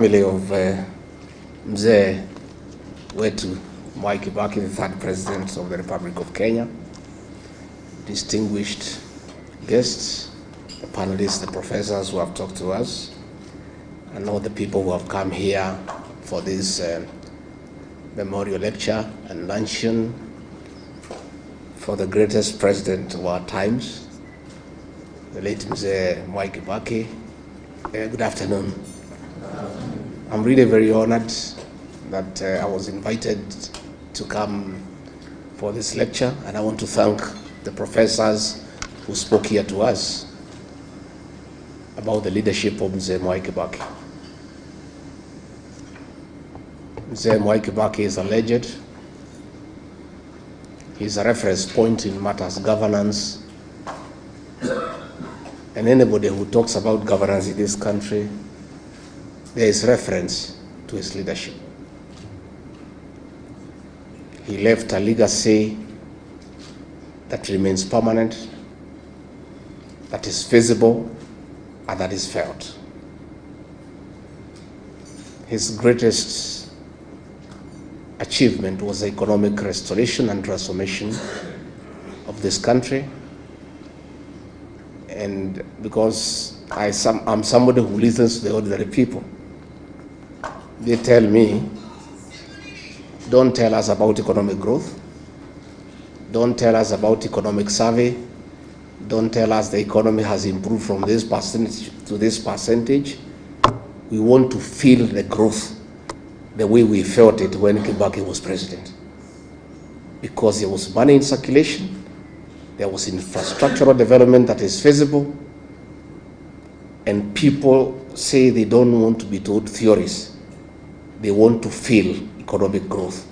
Family of Mzee wetu Mwai Kibaki, the third president of the Republic of Kenya, distinguished guests, the panelists, the professors who have talked to us, and all the people who have come here for this memorial lecture and luncheon for the greatest president of our times, the late Mzee Mwai Kibaki. Good afternoon. I'm really very honored that I was invited to come for this lecture, and I want to thank the professors who spoke here to us about the leadership of Mzee Mwai Kibaki. Mzee Mwai Kibaki is a legend. He's a reference point in matters governance, and anybody who talks about governance in this country, there is reference to his leadership. He left a legacy that remains permanent, that is visible, and that is felt. His greatest achievement was the economic restoration and transformation of this country. And because I'm somebody who listens to the ordinary people, they tell me, don't tell us about economic growth, don't tell us about economic survey, don't tell us the economy has improved from this percentage to this percentage. We want to feel the growth the way we felt it when Kibaki was president. Because there was money in circulation, there was infrastructural development that is feasible, and people say they don't want to be told theories. They want to feel economic growth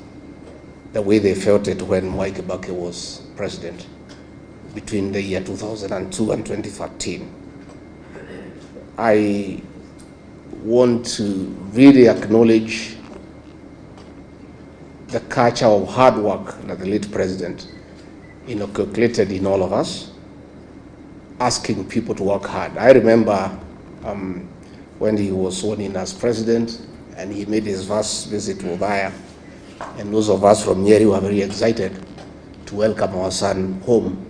the way they felt it when Mwai Kibaki was president between the year 2002 and 2013. I want to really acknowledge the culture of hard work that the late president inculcated in all of us, asking people to work hard. I remember when he was sworn in as president, and he made his first visit to Ubaya, and those of us from Nyeri were very excited to welcome our son home,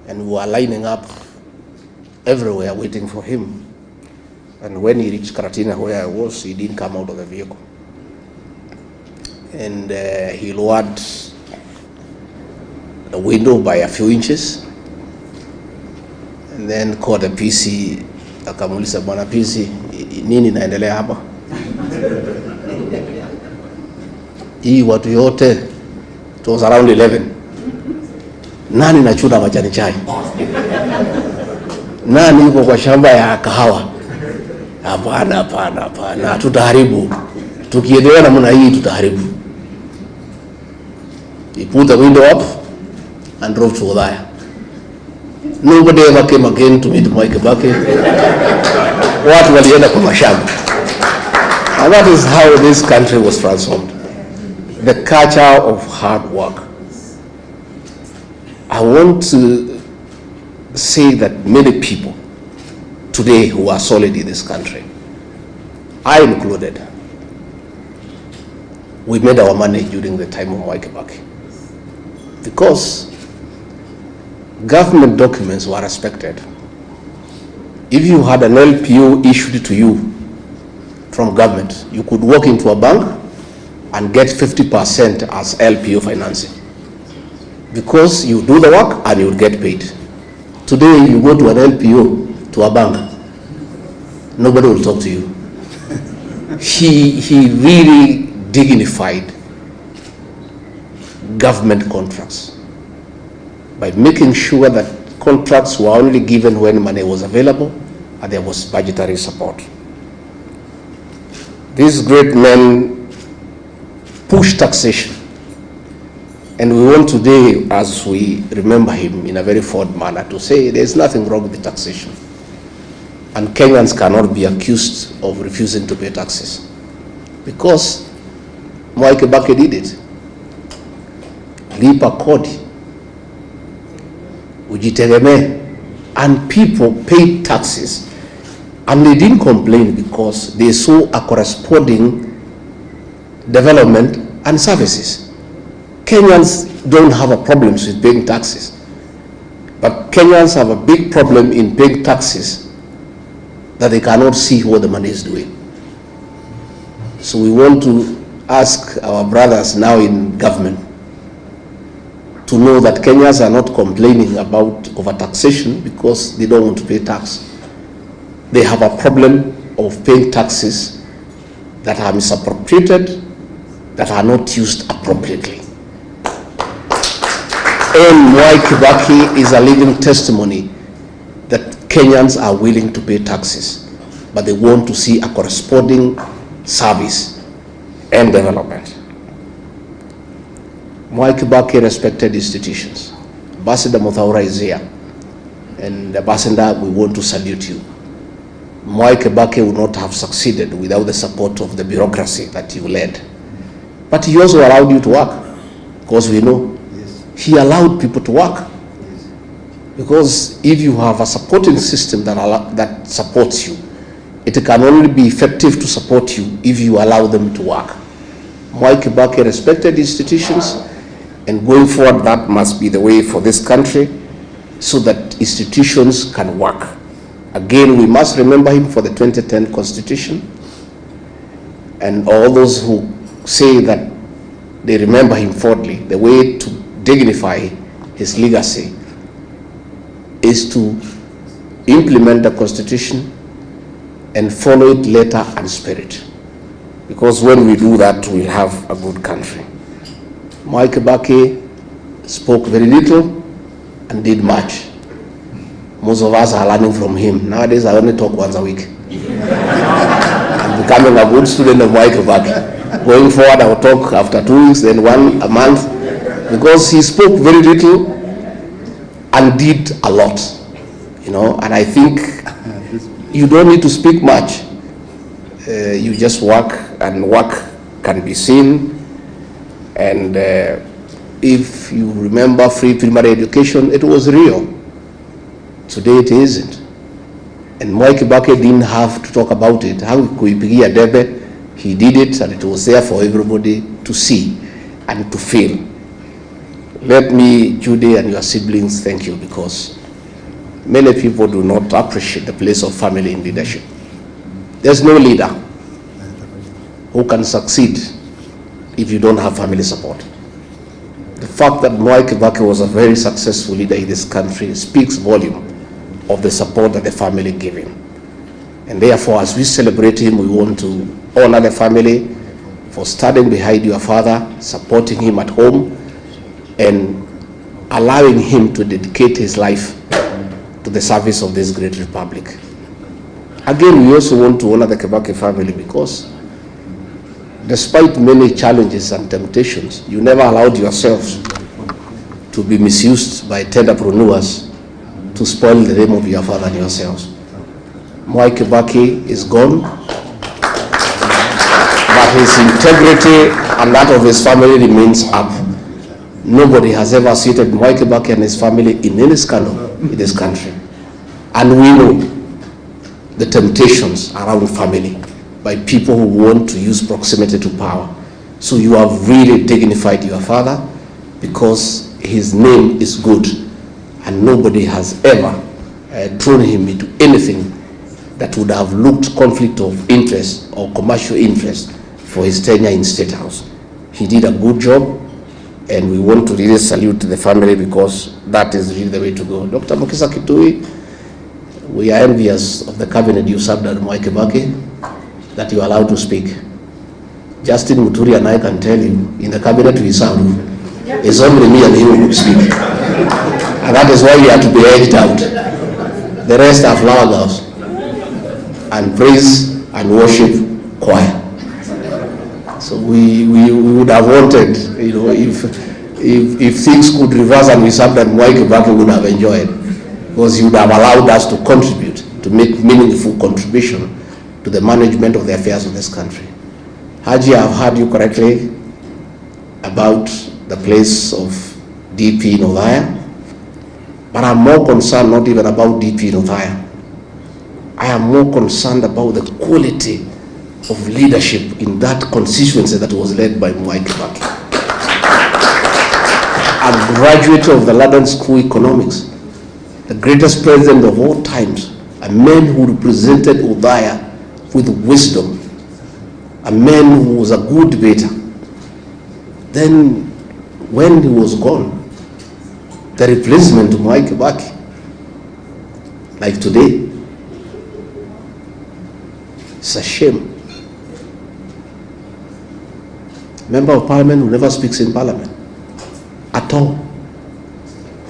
and we were lining up everywhere waiting for him. And when he reached Karatina, where I was, he didn't come out of the vehicle, and he lowered the window by a few inches, and then called a PC, akamuuliza, bwana PC, nini naendelea hapa? Hii watu yote, it was around 11. Nani nachuna majani chai? Nani yuko kwa shamba ya kahawa? Hapana, hapana, hapana, tutaharibu. Tukiendelea namna hii tutaharibu. He put the window up and drove to Odaya. Nobody ever came again to meet Mwai Kibaki. Watu walienda kwa mashamba. And that is how this country was transformed. The culture of hard work. I want to say that many people today who are solid in this country, I included, we made our money during the time of Mwai Kibaki. Because government documents were respected. If you had an LPO issued to you from government, you could walk into a bank and get 50% as LPO financing, because you do the work and you will get paid. Today, you go to an LPO, to a bank, nobody will talk to you. He really dignified government contracts by making sure that contracts were only given when money was available and there was budgetary support. These great men pushed taxation, and we want today, as we remember him in a very fond manner, to say there's nothing wrong with taxation, and Kenyans cannot be accused of refusing to pay taxes, because Mwai Kibaki did it. Lipa kodi, ujitegemee, and people paid taxes And they didn't complain because they saw a corresponding development and services. Kenyans don't have a problem with paying taxes, but Kenyans have a big problem in paying taxes that they cannot see what the money is doing. So we want to ask our brothers now in government to know that Kenyans are not complaining about overtaxation because they don't want to pay tax. They have a problem of paying taxes that are misappropriated, that are not used appropriately. And why Kibaki is a living testimony that Kenyans are willing to pay taxes, but they want to see a corresponding service and development. Mwai Kibaki respected institutions. Ambassador Muthaura is here, and Ambassador, we want to salute you. Mwai Kibaki would not have succeeded without the support of the bureaucracy that you led. But he also allowed you to work, because we know he allowed people to work. Because if you have a supporting system that supports you, it can only be effective to support you if you allow them to work. Mwai Kibaki respected institutions, and going forward, that must be the way for this country, so that institutions can work. Again, we must remember him for the 2010 Constitution, and all those who say that they remember him fondly. The way to dignify his legacy is to implement the Constitution and follow it letter and spirit. Because when we do that, we'll have a good country. Mwai Kibaki spoke very little and did much. Most of us are learning from him. Nowadays, I only talk once a week. I'm becoming a good student of Mwai Kibaki. Going forward, I will talk after 2 weeks, then a month, because he spoke very little and did a lot. You know, and I think you don't need to speak much. You just work, and work can be seen. And if you remember free primary education, it was real. Today it isn't. And Mwai Kibaki didn't have to talk about it. How kuipigia debe, he did it, and it was there for everybody to see and to feel. Let me, Judy and your siblings, thank you, because many people do not appreciate the place of family in leadership. There's no leader who can succeed if you don't have family support. The fact that Mwai Kibaki was a very successful leader in this country speaks volume of the support that the family gave him. And therefore, as we celebrate him, we want to honor the family for standing behind your father, supporting him at home, and allowing him to dedicate his life to the service of this great republic. Again, we also want to honor the Kibaki family because despite many challenges and temptations, you never allowed yourselves to be misused by entrepreneurs to spoil the name of your father and yourselves. Mwai Kibaki is gone, but his integrity and that of his family remains up. Nobody has ever seated Mwai Kibaki and his family in any scandal in this country. And we know the temptations around family by people who want to use proximity to power. So you have really dignified your father because his name is good, and nobody has ever thrown him into anything that would have looked conflict of interest or commercial interest for his tenure in State House. He did a good job, and we want to really salute the family because that is really the way to go. Dr. Mukisa Kitui, we are envious of the cabinet you served at Mwai Kibaki, that you are allowed to speak. Justin Muturi and I can tell you, in the cabinet we serve, it's only me and him who speak. And that is why we have to be edged out. The rest are flower girls and praise and worship choir. So we would have wanted, you know, if things could reverse and we served at Mwai Kibaki, would have enjoyed, because he would have allowed us to contribute, to make meaningful contribution to the management of the affairs of this country. Haji, I've heard you correctly about the place of DP in Othaya, but I'm more concerned not even about DP in Othaya. I am more concerned about the quality of leadership in that constituency that was led by Kibaki. A graduate of the London School of Economics, the greatest president of all times, a man who represented Udaya with wisdom, a man who was a good debater. Then when he was gone, the replacement of Kibaki, like today, it's a shame. Member of Parliament who never speaks in Parliament at all,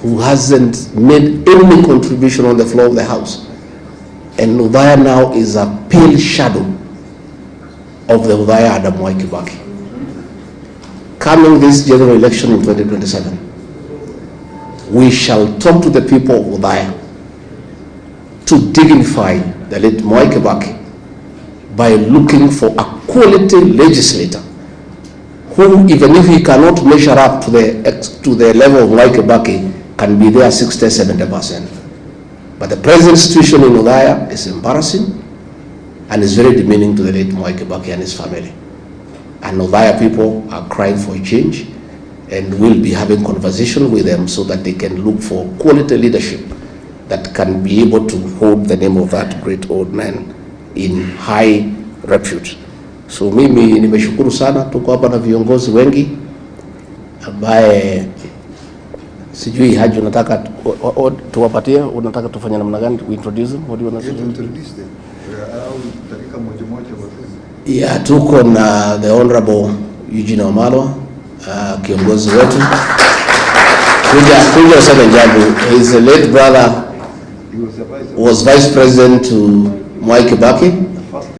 who hasn't made any contribution on the floor of the House. And Udaya now is a pale shadow of the Udaya Adam Kibaki. Coming this general election in 2027, we shall talk to the people of Udaya to dignify the late Kibaki by looking for a quality legislator who, even if he cannot measure up to the level of Kibaki, can be there 60-70%. But the present situation in Udaya is embarrassing and is very demeaning to the late Kibaki and his family. And Udaya people are crying for change, and we'll be having conversation with them so that they can look for quality leadership that can be able to hold the name of that great old man in high repute. So mimi nimeshukuru sana, tuko hapa na viongozi wengi ambaye sijui Haji unataka tuwapatie, unataka tufanye namna gani? We introduce them? What do you want to introduce them? Dakika moja moja. Yeah, tuko na the Honorable Eugene Wamalwa, kiongozi wetu. Kuja useme jambo. His late brother was vice president to Kibaki.